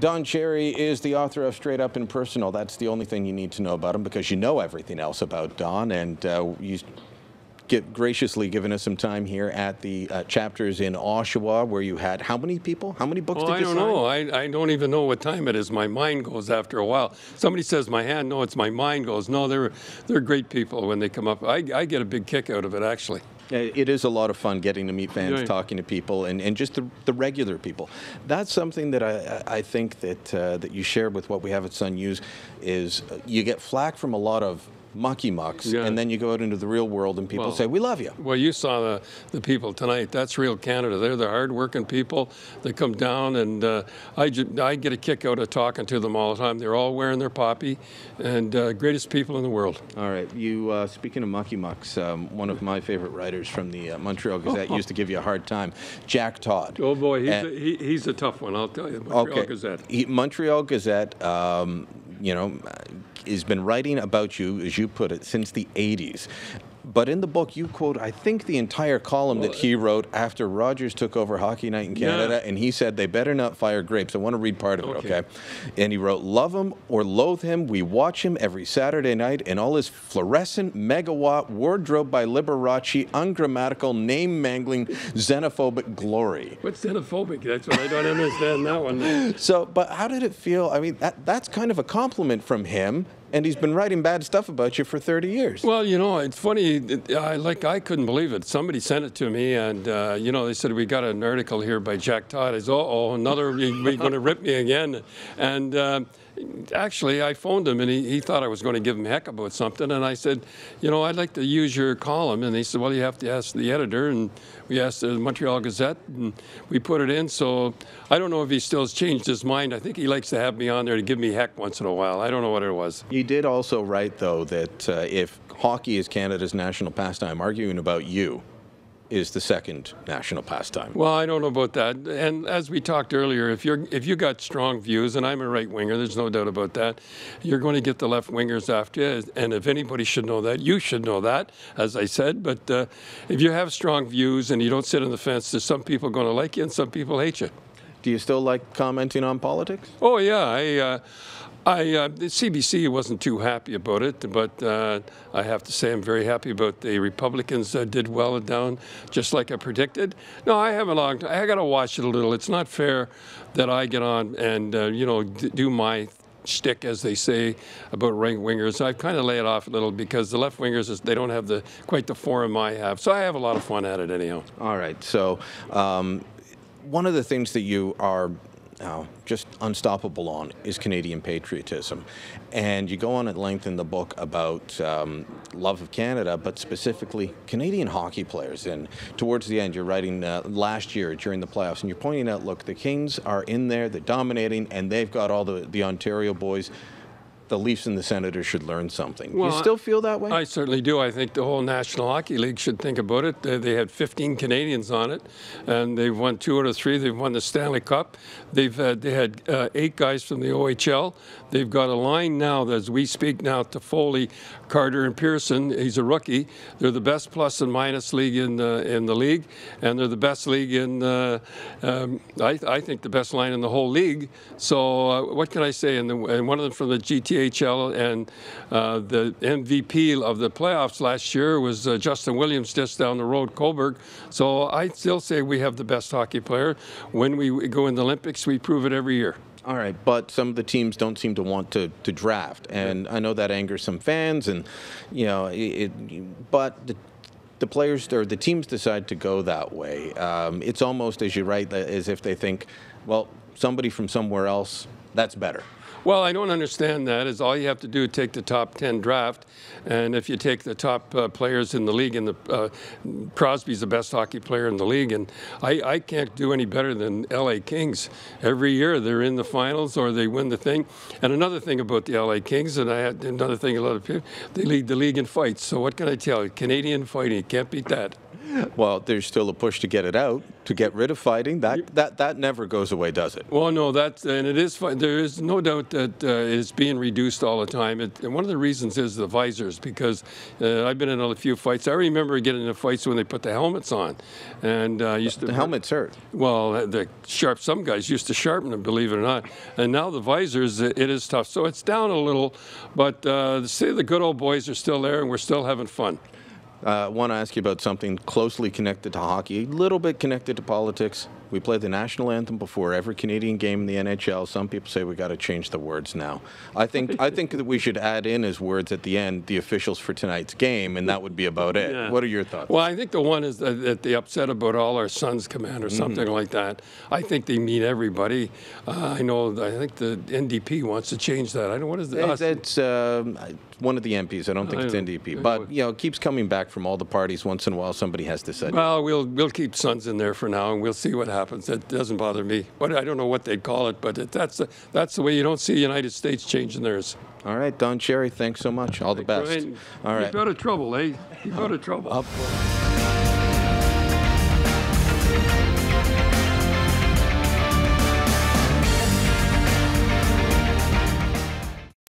Don Cherry is the author of Straight Up and Personal. That's the only thing you need to know about him because you know everything else about Don, and you graciously given us some time here at the chapters in Oshawa, where you had how many people? How many books did you sign? I don't know. I don't even know what time it is. My mind goes after a while. Somebody says my hand. No, it's my mind goes. No, they're great people when they come up. I get a big kick out of it, actually. It is a lot of fun getting to meet fans, talking to people, and just the regular people. That's something that I think that you share with what we have at Sun News is you get flack from a lot of mucky-mucks, and then you go out into the real world and people say, we love you. Well, you saw the people tonight. That's real Canada. They're the hard-working people that come down, and I get a kick out of talking to them all the time. They're all wearing their poppy, and greatest people in the world. All right. You, speaking of mucky-mucks, one of my favorite writers from the Montreal Gazette used to give you a hard time, Jack Todd. Oh, boy, he's a tough one, I'll tell you. Montreal Gazette. Montreal Gazette, you know, has been writing about you, as you put it, since the 80s. But in the book, you quote, I think, the entire column that he wrote after Rogers took over Hockey Night in Canada, and he said they better not fire Grapes. I want to read part of it, okay? And he wrote, love him or loathe him, we watch him every Saturday night in all his fluorescent, megawatt, wardrobe by Liberace, ungrammatical, name-mangling, xenophobic glory. What's xenophobic? That's what I don't understand that one. So, but how did it feel? I mean, that's kind of a compliment from him. And he's been writing bad stuff about you for 30 years. Well, you know, it's funny. I couldn't believe it. Somebody sent it to me, and you know, they said we got an article here by Jack Todd. I said, another you're going to rip me again. And actually, I phoned him, and he thought I was going to give him heck about something. And I said, you know, I'd like to use your column. And he said, well, you have to ask the editor. And we asked the Montreal Gazette, and we put it in. So I don't know if he still has changed his mind. I think he likes to have me on there to give me heck once in a while. I don't know what it was. You did also write, though, that if hockey is Canada's national pastime, arguing about you is the second national pastime. Well, I don't know about that. And as we talked earlier, if you got strong views, and I'm a right winger, there's no doubt about that, you're going to get the left wingers after you. And if anybody should know that, you should know that, as I said. But if you have strong views and you don't sit on the fence, there's some people going to like you and some people hate you. Do you still like commenting on politics? Oh, yeah. The CBC wasn't too happy about it, but I have to say I'm very happy about the Republicans did well down, just like I predicted. No, I have a long time. I got to watch it a little. It's not fair that I get on and you know, do my shtick, as they say, about right wingers. I kind of lay it off a little because the left wingers, they don't have quite the forum I have. So I have a lot of fun at it anyhow. All right. So one of the things that you are just unstoppable on is Canadian patriotism. And you go on at length in the book about love of Canada, but specifically Canadian hockey players. And towards the end, you're writing last year during the playoffs, and you're pointing out, look, the Kings are in there, they're dominating, and they've got all the Ontario boys. The Leafs and the Senators should learn something. Well, you still feel that way? I certainly do. I think the whole National Hockey League should think about it. They had 15 Canadians on it, and they've won 2 out of 3. They've won the Stanley Cup. They had 8 guys from the OHL. They've got a line now, as we speak now, Toffoli, Carter, and Pearson. He's a rookie. They're the best plus and minus league in the league, and they're the best league in, I think, the best line in the whole league. So what can I say? And one of them from the GTHL, and the MVP of the playoffs last year was Justin Williams, just down the road, Coburg. So I still say we have the best hockey player. When we go in the Olympics, we prove it every year. All right, but some of the teams don't seem to want to draft, and I know that angers some fans, and you know, but the players or the teams decide to go that way. It's almost, as you write, as if they think, well, somebody from somewhere else, that's better. Well, I don't understand that. Is all you have to do is take the top 10 draft, and if you take the top players in the league, and Crosby's the best hockey player in the league, and I can't do any better than LA Kings. Every year they're in the finals or they win the thing. And another thing about the LA Kings, and I had another thing, a lot of people, they lead the league in fights. So what can I tell you? Canadian fighting, you can't beat that. Well, there's still a push to get it out, to get rid of fighting. That never goes away, does it? Well, no, and it is. There is no doubt that it's being reduced all the time. And one of the reasons is the visors, because I've been in a few fights. I remember getting into fights when they put the helmets on, and The helmets hurt. Well, some guys used to sharpen them, believe it or not. And now the visors, it is tough. So it's down a little, but say the good old boys are still there, and we're still having fun. I want to ask you about something closely connected to hockey, a little bit connected to politics. We play the national anthem before every Canadian game in the NHL. Some people say we got to change the words now. I think that we should add in as words at the end the officials for tonight's game, and that would be about it. Yeah. What are your thoughts? Well, I think the one is that they upset about all our sons command or something like that. I think they mean everybody. I think the NDP wants to change that. I don't know what is the. It's one of the MPs. I don't think it's NDP, but it keeps coming back from all the parties. Once in a while, somebody has to say. Well, we'll keep sons in there for now, and we'll see what happens. It doesn't bother me. But I don't know what they'd call it, but that's the way. You don't see the United States changing theirs. All right, Don Cherry, thanks so much. All the best. All right. Keep out of trouble, eh? Keep out of trouble.